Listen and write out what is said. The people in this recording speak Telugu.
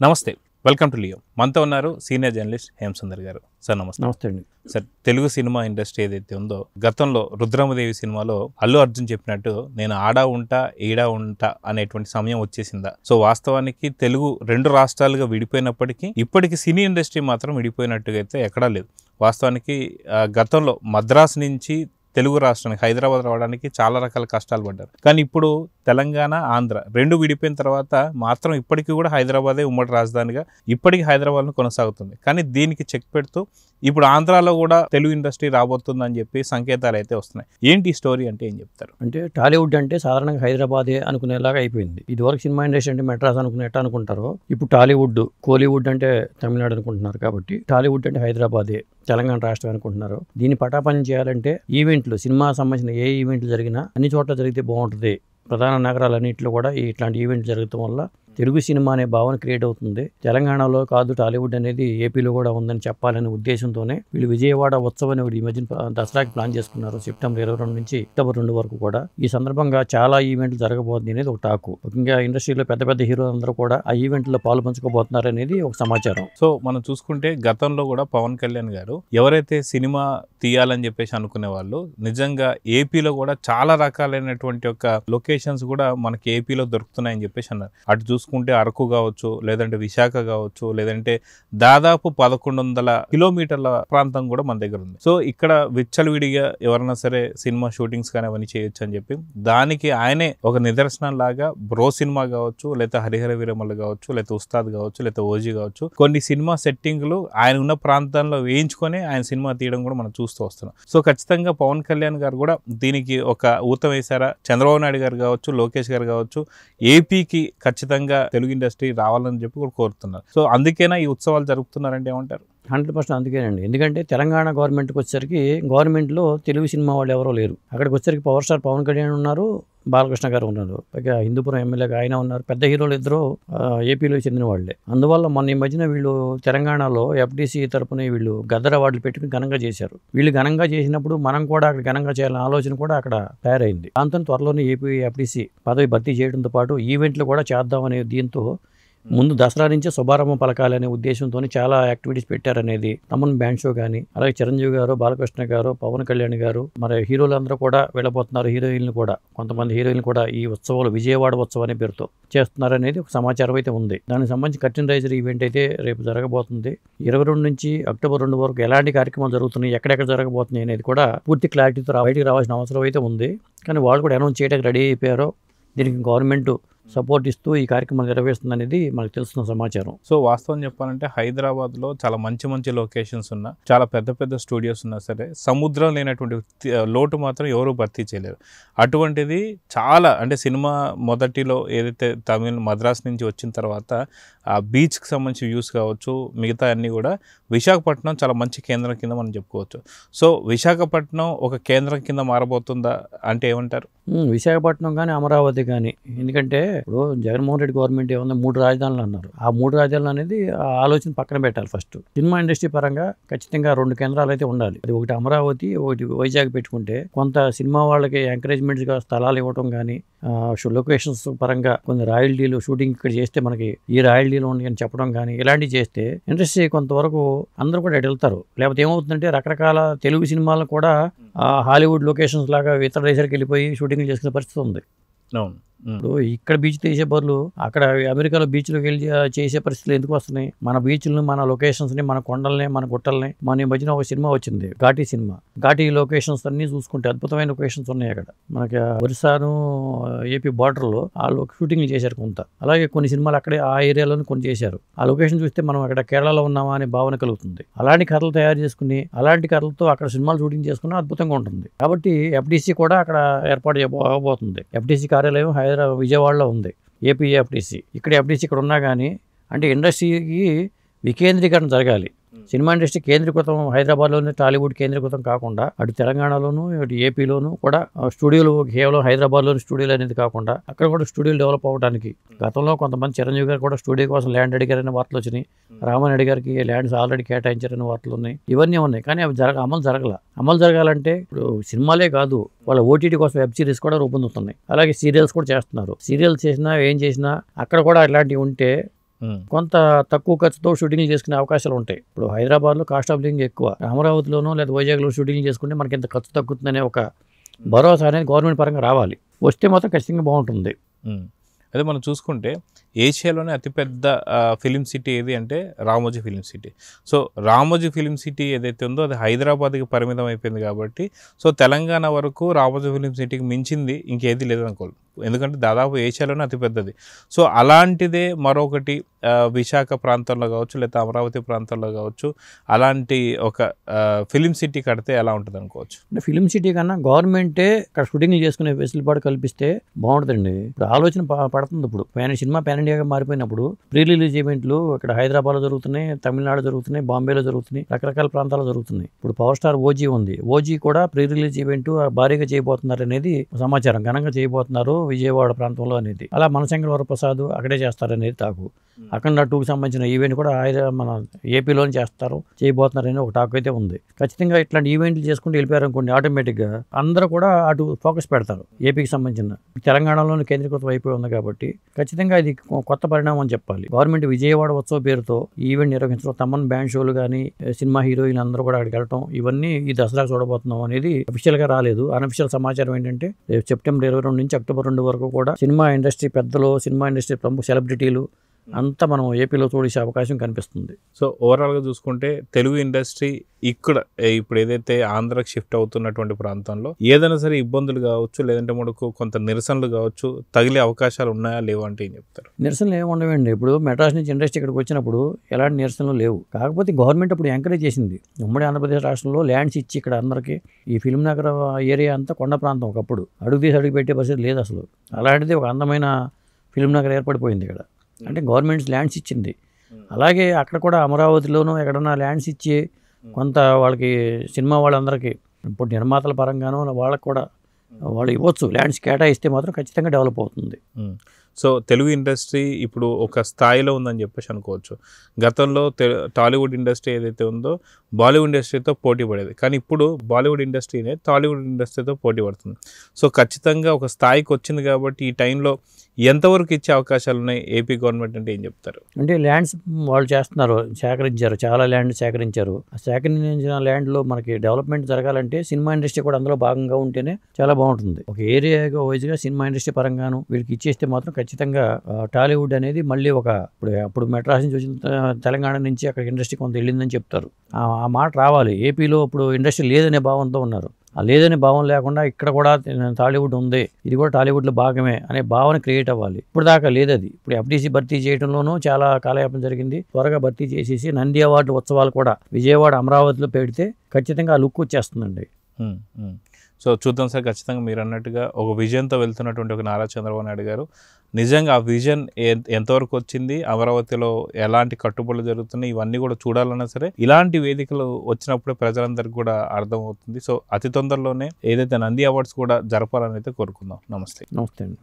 నమస్తే. Welcome to Leo. మనతో ఉన్నారు సీనియర్ జర్నలిస్ట్ హేమసుందర్ గారు. సార్ నమస్తే. నమస్తే అండి. సార్, తెలుగు సినిమా ఇండస్ట్రీ ఏదైతే ఉందో గతంలో రుద్రమదేవి సినిమాలో అల్లు అర్జున్ చెప్పినట్టు నేను ఆడా ఉంటా ఈడా ఉంటా అనేటువంటి సమయం వచ్చేసిందా? సో వాస్తవానికి తెలుగు 2 రాష్ట్రాలుగా విడిపోయినప్పటికీ ఇప్పటికి సినీ ఇండస్ట్రీ మాత్రం విడిపోయినట్టుగా అయితే ఎక్కడా లేదు. వాస్తవానికి గతంలో మద్రాసు నుంచి తెలుగు రాష్ట్రానికి హైదరాబాద్ రావడానికి చాలా రకాల కష్టాలు పడ్డారు. కానీ ఇప్పుడు తెలంగాణ, ఆంధ్ర 2 విడిపోయిన తర్వాత మాత్రం ఇప్పటికీ కూడా హైదరాబాదే ఉమ్మడి రాజధానిగా ఇప్పటికీ హైదరాబాద్ను కొనసాగుతుంది. కానీ దీనికి చెక్ పెడుతూ ఇప్పుడు ఆంధ్రాలో కూడా తెలుగు ఇండస్ట్రీ రాబోతుందని చెప్పి సంకేతాలు అయితే వస్తున్నాయి. ఏంటి ఈ స్టోరీ అంటే ఏం చెప్తారు? అంటే టాలీవుడ్ అంటే సాధారణంగా హైదరాబాదే అనుకునేలాగా అయిపోయింది. ఇదివరకు సినిమా ఇండస్ట్రీ అంటే మెడ్రాస్ అనుకునేట్టు అనుకుంటారు. ఇప్పుడు టాలీవుడ్, కోలీవుడ్ అంటే తమిళనాడు అనుకుంటున్నారు. కాబట్టి టాలీవుడ్ అంటే హైదరాబాదే, తెలంగాణ రాష్ట్రం అనుకుంటున్నారు. దీన్ని పటాపంచం చేయాలంటే ఈవెంట్లు, సినిమా సంబంధించిన ఏ ఈవెంట్లు జరిగినా అన్ని చోట్ల జరిగితే బాగుంటుంది. ప్రధాన నగరాలన్నింటిలో కూడా ఇట్లాంటి ఈవెంట్లు జరగడం వల్ల తెలుగు సినిమా అనే భావన క్రియేట్ అవుతుంది. తెలంగాణలో కాదు, టాలీవుడ్ అనేది ఏపీలో కూడా ఉందని చెప్పాలనే ఉద్దేశంతోనే వీళ్ళు విజయవాడ ఉత్సవం ఈ మధ్యన దసరాకి ప్లాన్ చేసుకున్నారు. సెప్టెంబర్ 22 నుంచి అక్టోబర్ 2 వరకు కూడా. ఈ సందర్భంగా చాలా ఈవెంట్లు జరగబోతుంది అనేది ఒక టాకు. ముఖ్యంగా ఇండస్ట్రీలో పెద్ద పెద్ద హీరోలందరూ కూడా ఆ ఈవెంట్లో పాలు పంచుకోబోతున్నారు అనేది ఒక సమాచారం. సో మనం చూసుకుంటే గతంలో కూడా పవన్ కళ్యాణ్ గారు ఎవరైతే సినిమా తీయాలని చెప్పేసి అనుకునే వాళ్ళు నిజంగా ఏపీలో కూడా చాలా రకాలైనటువంటి ఒక లొకేషన్స్ కూడా మనకి ఏపీలో దొరుకుతున్నాయని చెప్పేసి అన్నారు. అటు చూసుకుంటే అరకు కావచ్చు, లేదంటే విశాఖ కావచ్చు, లేదంటే దాదాపు 1100 కిలోమీటర్ల ప్రాంతం కూడా మన దగ్గర ఉంది. సో ఇక్కడ విచ్చలవిడిగా ఎవరైనా సరే సినిమా షూటింగ్స్ కానీ అవన్నీ చేయొచ్చు అని చెప్పి దానికి ఆయనే ఒక నిదర్శనం లాగా బ్రో సినిమా కావచ్చు, లేదా హరిహర వీరమల్లు కావచ్చు, లేదా ఉస్తాద్ కావచ్చు, లేదా ఓజీ కావచ్చు, కొన్ని సినిమా సెట్టింగ్లు ఆయన ఉన్న ప్రాంతంలో వేయించుకొని ఆయన సినిమా తీయడం కూడా మనం చూస్తూ వస్తున్నాం. సో ఖచ్చితంగా పవన్ కళ్యాణ్ గారు కూడా దీనికి ఒక ఊతం వేశారా? చంద్రబాబు నాయుడు గారు కావచ్చు, లోకేష్ గారు కావచ్చు, ఏపీకి ఖచ్చితంగా తెలుగు ఇండస్ట్రీ రావాలని చెప్పి కూడా కోరుతున్నారు. సో అందుకేనా ఈ ఉత్సవాలు జరుపుతున్నారంటే ఏమంటారు? 100% అందుకేనండి. ఎందుకంటే తెలంగాణ గవర్నమెంట్కి వచ్చేసరికి గవర్నమెంట్లో తెలుగు సినిమా వాళ్ళు ఎవరో లేరు. అక్కడికి వచ్చేసరికి పవర్ స్టార్ పవన్ కళ్యాణ్ ఉన్నారు, బాలకృష్ణ గారు ఉన్నారు, ఇక హిందూపురం ఎమ్మెల్యేగా ఆయన ఉన్నారు. పెద్ద హీరోలు ఇద్దరు ఏపీలో చెందిన వాళ్ళే. అందువల్ల మొన్న ఈ మధ్యన వీళ్ళు తెలంగాణలో ఎఫ్డీసీ తరపున వీళ్ళు గద్దర్ అవార్డులు పెట్టుకుని ఘనంగా చేశారు. వీళ్ళు ఘనంగా చేసినప్పుడు మనం కూడా అక్కడ ఘనంగా చేయాలనే ఆలోచన కూడా అక్కడ తయారైంది. దాంతో త్వరలోనే ఏపీ ఎఫ్డీసీ పదవి భర్తీ చేయడంతో పాటు ఈవెంట్లు కూడా చేద్దామనే దీంతో ముందు దసరా నుంచే శుభారంభం పలకాలనే ఉద్దేశంతో చాలా యాక్టివిటీస్ పెట్టారనేది. తమన్ బ్యాండ్ షో కానీ, అలాగే చిరంజీవి గారు, బాలకృష్ణ గారు, పవన్ కళ్యాణ్ గారు, మరి హీరోలందరూ కూడా వెళ్ళబోతున్నారు. హీరోయిన్లు కూడా, కొంతమంది హీరోయిన్లు కూడా ఈ ఉత్సవాలు విజయవాడ ఉత్సవం అనే పేరుతో చేస్తున్నారనేది ఒక సమాచారం అయితే ఉంది. దానికి సంబంధించి కర్టెన్ రైజర్ ఈవెంట్ అయితే రేపు జరగబోతుంది. 22 నుంచి అక్టోబర్ 2 వరకు ఎలాంటి కార్యక్రమాలు జరుగుతున్నాయి, ఎక్కడెక్కడ జరగబోతున్నాయి అనేది కూడా పూర్తి క్లారిటీతో బయటికి రావాల్సిన అవసరం అయితే ఉంది. కానీ వాళ్ళు కూడా అనౌన్స్ చేయడానికి రెడీ అయిపోయారో, దీనికి గవర్నమెంట్ సపోర్ట్ ఇస్తూ ఈ కార్యక్రమం నెరవేరుస్తుంది అనేది మనకు తెలుస్తున్న సమాచారం. సో వాస్తవం చెప్పాలంటే హైదరాబాద్లో చాలా మంచి మంచి లొకేషన్స్ ఉన్నా, చాలా పెద్ద పెద్ద స్టూడియోస్ ఉన్నా సరే సముద్రం లేనటువంటి లోటు మాత్రం ఎవరూ భర్తీ చేయలేరు. అటువంటిది చాలా అంటే సినిమా మొదటిలో ఏదైతే మద్రాస్ నుంచి వచ్చిన తర్వాత ఆ బీచ్కి సంబంధించి వ్యూస్ కావచ్చు, మిగతా అన్నీ కూడా విశాఖపట్నం చాలా మంచి కేంద్రం కింద మనం చెప్పుకోవచ్చు. సో విశాఖపట్నం ఒక కేంద్రం కింద మారబోతుందా అంటే ఏమంటారు? విశాఖపట్నం కానీ అమరావతి కానీ, ఎందుకంటే ఇప్పుడు జగన్మోహన్ రెడ్డి గవర్నమెంట్ ఏమన్నా 3 రాజధానులు అన్నారు. ఆ 3 రాజధానులు అనేది ఆలోచన పక్కన పెట్టాలి. ఫస్ట్ సినిమా ఇండస్ట్రీ పరంగా ఖచ్చితంగా 2 కేంద్రాలు అయితే ఉండాలి. అది ఒకటి అమరావతి, ఒకటి వైజాగ్ పెట్టుకుంటే కొంత సినిమా వాళ్ళకి ఎంకరేజ్మెంట్గా స్థలాలు ఇవ్వడం కానీ, లొకేషన్స్ పరంగా కొన్ని రాయల్టీలు షూటింగ్ ఇక్కడ చేస్తే మనకి ఈ రాయల్టీలు ఉంది అని చెప్పడం కానీ, ఇలాంటివి చేస్తే ఇండస్ట్రీ కొంతవరకు అందరూ కూడా అటు వెళ్తారు. లేకపోతే ఏమవుతుందంటే రకరకాల తెలుగు సినిమాలు కూడా హాలీవుడ్ లొకేషన్స్ లాగా ఇతర దేశాలకు వెళ్ళిపోయి షూటింగ్లు చేసుకునే పరిస్థితి ఉంది. అవును. ఇప్పుడు ఇక్కడ బీచ్ తీసే బదులు అక్కడ అమెరికాలో బీచ్లోకి వెళ్ళి చేసే పరిస్థితులు ఎందుకు వస్తున్నాయి? మన బీచ్లను, మన లొకేషన్స్ని, మన కొండల్ని, మన గుట్టల్ని. మన ఈ మధ్యన ఒక సినిమా వచ్చింది, ఘాటీ సినిమా. ఘాటీ లొకేషన్స్ అన్ని చూసుకుంటే అద్భుతమైన లొకేషన్స్ ఉన్నాయి అక్కడ. మనకి ఒరిస్సాను ఏపీ బార్డర్లో ఆ షూటింగ్లు చేశారు కొంత. అలాగే కొన్ని సినిమాలు అక్కడే ఆ ఏరియాలోనే కొన్ని చేశారు. ఆ లొకేషన్ చూస్తే మనం అక్కడ కేరళలో ఉన్నామా అనే భావన కలుగుతుంది. అలాంటి కథలు తయారు చేసుకుని, అలాంటి కథలతో అక్కడ సినిమాలు షూటింగ్ చేసుకున్నా అద్భుతంగా ఉంటుంది. కాబట్టి ఎఫ్డీసీ కూడా అక్కడ ఏర్పాటు చేయబోతుంది. ఎఫ్డీసీ కార్యాలయం విజయవాడలో ఉంది, ఏపీ ఎఫ్డీసీ. ఇక్కడ ఎఫ్డీసీ ఇక్కడ ఉన్నా కానీ అంటే ఇండస్ట్రీకి వికేంద్రీకరణ జరగాలి. సినిమా ఇండస్ట్రీ కేంద్రీకృతం హైదరాబాద్లోనే, టాలీవుడ్ కేంద్రీకృతం కాకుండా అటు తెలంగాణలోను, ఇటు ఏపీలోను కూడా స్టూడియోలు కేవలం హైదరాబాద్లోని స్టూడియోలు అనేది కాకుండా అక్కడ కూడా స్టూడియోలు డెవలప్ అవ్వడానికి గతంలో కొంతమంది చిరంజీవి గారు కూడా స్టూడియో కోసం ల్యాండ్ అడిగారనే వార్తలు వచ్చినాయి. రామారెడ్డి గారికి ల్యాండ్స్ ఆల్రెడీ కేటాయించారనే వార్తలు ఉన్నాయి. ఇవన్నీ ఉన్నాయి, కానీ అవి అమలు జరగాలంటే ఇప్పుడు సినిమాలే కాదు, వాళ్ళ ఓటీటీ కోసం వెబ్ సిరీస్ కూడా రూపొందుతున్నాయి. అలాగే సీరియల్స్ కూడా చేస్తున్నారు. సీరియల్స్ చేసినా ఏం చేసినా అక్కడ కూడా ఇలాంటివి ఉంటే కొంత తక్కువ ఖర్చుతో షూటింగ్ చేసుకునే అవకాశాలు ఉంటాయి. ఇప్పుడు హైదరాబాద్లో కాస్ట్ ఆఫ్ లివింగ్ ఎక్కువ, అమరావతిలోనో లేదా వైజాగ్లో షూటింగ్ చేసుకుంటే మనకి ఇంత ఖర్చు తగ్గుతుందనే ఒక భరోసా అనేది గవర్నమెంట్ పరంగా రావాలి. వస్తే మాత్రం ఖచ్చితంగా బాగుంటుంది. అదే మనం చూసుకుంటే ఏషియాలోనే అతిపెద్ద ఫిలిం సిటీ ఏది అంటే Ramoji film city. So Ramoji film city ఏదైతే ఉందో అది హైదరాబాద్కి పరిమితం అయిపోయింది కాబట్టి సో తెలంగాణ వరకు రామోజీ ఫిలిం సిటీకి మించింది ఇంకేది లేదనుకోవాలి, ఎందుకంటే దాదాపు ఏషియాలోనే అతిపెద్దది. సో అలాంటిదే మరొకటి విశాఖ ప్రాంతంలో కావచ్చు లేదా అమరావతి ప్రాంతంలో కావచ్చు అలాంటి ఒక ఫిలిం సిటీ కడితే ఎలా ఉంటుంది అనుకోవచ్చు. అంటే ఫిలిం సిటీ కన్నా గవర్నమెంటే ఇక్కడ షూటింగ్ చేసుకునే వెసులుబాటు కల్పిస్తే బాగుంటుందండి. ఇప్పుడు ఆలోచన పడుతుంది. ఇప్పుడు సినిమా పాన్ ఇండియాగా మారిపోయినప్పుడు ప్రీ రిలీజ్ ఈవెంట్లు ఇక్కడ హైదరాబాద్లో జరుగుతున్నాయి, తమిళనాడు జరుగుతున్నాయి, బాంబేలో జరుగుతున్నాయి, రకరకాల ప్రాంతాల్లో జరుగుతున్నాయి. ఇప్పుడు పవర్ స్టార్ ఓజీ ఉంది, ఓజీ కూడా ప్రీ రిలీజ్ ఈవెంట్ భారీగా చేయబోతున్నారు అనేది సమాచారం, ఘనంగా చేయబోతున్నారు విజయవాడ ప్రాంతంలో అనేది. అలా మనశంకర వరప్రసాద్ అక్కడే చేస్తారనేది టాకు. అఖండ 2కి సంబంధించిన ఈవెంట్ కూడా మన ఏపీలోనే చేయబోతున్నారు అనేది ఒక టాక్ అయితే ఉంది. ఖచ్చితంగా ఇట్లాంటి ఈవెంట్లు చేసుకుంటూ వెళ్ళిపోయారు అనుకోండి, ఆటోమేటిక్గా అందరూ కూడా అటు ఫోకస్ పెడతారు. ఏపీకి సంబంధించిన తెలంగాణలోనే కేంద్రీకృతం అయిపోయి ఉంది కాబట్టి ఖచ్చితంగా ఇది కొత్త పరిణామం అని చెప్పాలి. గవర్నమెంట్ విజయవాడ ఉత్సవ పేరుతో ఈవెంట్ నిర్వహించడం, తమన్ బ్యాండ్ షోలు కానీ సినిమా హీరోయిన్ అందరూ కూడా అక్కడికి వెళ్ళటం, ఇవన్నీ ఈ దసరాకు చూడబోతున్నాం అనేది అఫీషియల్గా రాలేదు. అన్అఫీషియల్ సమాచారం ఏంటంటే సెప్టెంబర్ 22 నుంచి అక్టోబర్ 2 వరకు కూడా సినిమా ఇండస్ట్రీ పెద్దలు, సినిమా ఇండస్ట్రీ ప్రముఖ సెలబ్రిటీలు అంతా మనం ఏపీలో చూసే అవకాశం కనిపిస్తుంది. సో ఓవరాల్గా చూసుకుంటే తెలుగు ఇండస్ట్రీ ఇక్కడ ఇప్పుడు ఏదైతే ఆంధ్రాకి షిఫ్ట్ అవుతున్నటువంటి ప్రాంతంలో ఏదైనా సరే ఇబ్బందులు కావచ్చు లేదంటే మనకు కొంత నిరసనలు కావచ్చు తగిలే అవకాశాలు ఉన్నాయా లేవా అంటే ఏం చెప్తారు? నిరసనలు ఏమి ఉండవండి. ఇప్పుడు మెడ్రాస్ నుంచి ఇండస్ట్రీ ఇక్కడికి వచ్చినప్పుడు ఎలాంటి నిరసనలు లేవు. కాకపోతే గవర్నమెంట్ అప్పుడు ఎంకరేజ్ చేసింది. ఉమ్మడి ఆంధ్రప్రదేశ్ రాష్ట్రంలో ల్యాండ్స్ ఇచ్చి ఇక్కడ అందరికీ ఈ ఫిల్మ్ నగర్ ఏరియా అంతా కొండ ప్రాంతం, ఒకప్పుడు అడుగు తీసి అడుగు పెట్టే పరిస్థితి లేదు అసలు. అలాంటిది ఒక అందమైన ఫిల్మ్ నగర్ ఏర్పడిపోయింది ఇక్కడ. అంటే గవర్నమెంట్స్ ల్యాండ్స్ ఇచ్చింది. అలాగే అక్కడ కూడా అమరావతిలోనూ ఎక్కడన్నా ల్యాండ్స్ ఇచ్చి కొంత వాళ్ళకి సినిమా వాళ్ళందరికీ ఇప్పుడు నిర్మాతల పరంగానూ వాళ్ళకి కూడా వాళ్ళు ఇవ్వచ్చు. ల్యాండ్స్ కేటాయిస్తే మాత్రం ఖచ్చితంగా డెవలప్ అవుతుంది. సో తెలుగు ఇండస్ట్రీ ఇప్పుడు ఒక స్థాయిలో ఉందని చెప్పేసి అనుకోవచ్చు. గతంలో టాలీవుడ్ ఇండస్ట్రీ ఏదైతే ఉందో బాలీవుడ్ ఇండస్ట్రీతో పోటీ పడేది, కానీ ఇప్పుడు బాలీవుడ్ ఇండస్ట్రీనే టాలీవుడ్ ఇండస్ట్రీతో పోటీ పడుతుంది. సో ఖచ్చితంగా ఒక స్థాయికి వచ్చింది కాబట్టి ఈ టైంలో ఎంతవరకు ఇచ్చే అవకాశాలు ఉన్నాయి ఏపీ గవర్నమెంట్ అంటే ఏం చెప్తారు? అంటే ల్యాండ్స్ వాళ్ళు చేస్తున్నారు, సేకరించారు, చాలా ల్యాండ్ సేకరించారు. ఆ సేకరించిన ల్యాండ్లో మనకి డెవలప్మెంట్ జరగాలంటే సినిమా ఇండస్ట్రీ కూడా అందులో భాగంగా ఉంటేనే చాలా బాగుంటుంది. ఒక ఏరియా వైజ్గా సినిమా ఇండస్ట్రీ పరంగాను వీళ్ళకి ఇచ్చేస్తే మాత్రం ఖచ్చితంగా టాలీవుడ్ అనేది మళ్ళీ అప్పుడు మెడ్రాస్ నుంచి వచ్చిన తెలంగాణ నుంచి అక్కడ ఇండస్ట్రీ కొంత వెళ్ళిందని చెప్తారు. ఆ మాట రావాలి. ఏపీలో ఇప్పుడు ఇండస్ట్రీ లేదనే భావంతో ఉన్నారు. ఆ లేదనే భావం లేకుండా ఇక్కడ కూడా టాలీవుడ్ ఉంది, ఇది కూడా టాలీవుడ్లో భాగమే అనే భావన క్రియేట్ అవ్వాలి. ఇప్పుడు దాకా లేదు అది. ఇప్పుడు ఎఫ్డీసీ భర్తీ చేయడంలోనూ చాలా కాలయాపన జరిగింది. త్వరగా భర్తీ చేసేసి నంది అవార్డు ఉత్సవాలు కూడా విజయవాడ, అమరావతిలో పెడితే ఖచ్చితంగా ఆ లుక్ వచ్చేస్తుందండి. సో చూద్దాం సార్, ఖచ్చితంగా మీరు అన్నట్టుగా ఒక విజన్తో వెళ్తున్నటువంటి ఒక నారా చంద్రబాబు నాయుడు గారు నిజంగా ఆ విజన్ ఎంతవరకు వచ్చింది, అమరావతిలో ఎలాంటి కట్టుబడులు జరుగుతున్నాయి, ఇవన్నీ కూడా చూడాలన్నా సరే ఇలాంటి వేదికలు వచ్చినప్పుడే ప్రజలందరికీ కూడా అర్థమవుతుంది. సో అతి తొందరలోనే ఏదైతే నంది అవార్డ్స్ కూడా జరపాలని అయితే కోరుకుందాం. నమస్తే. నమస్తే అండి.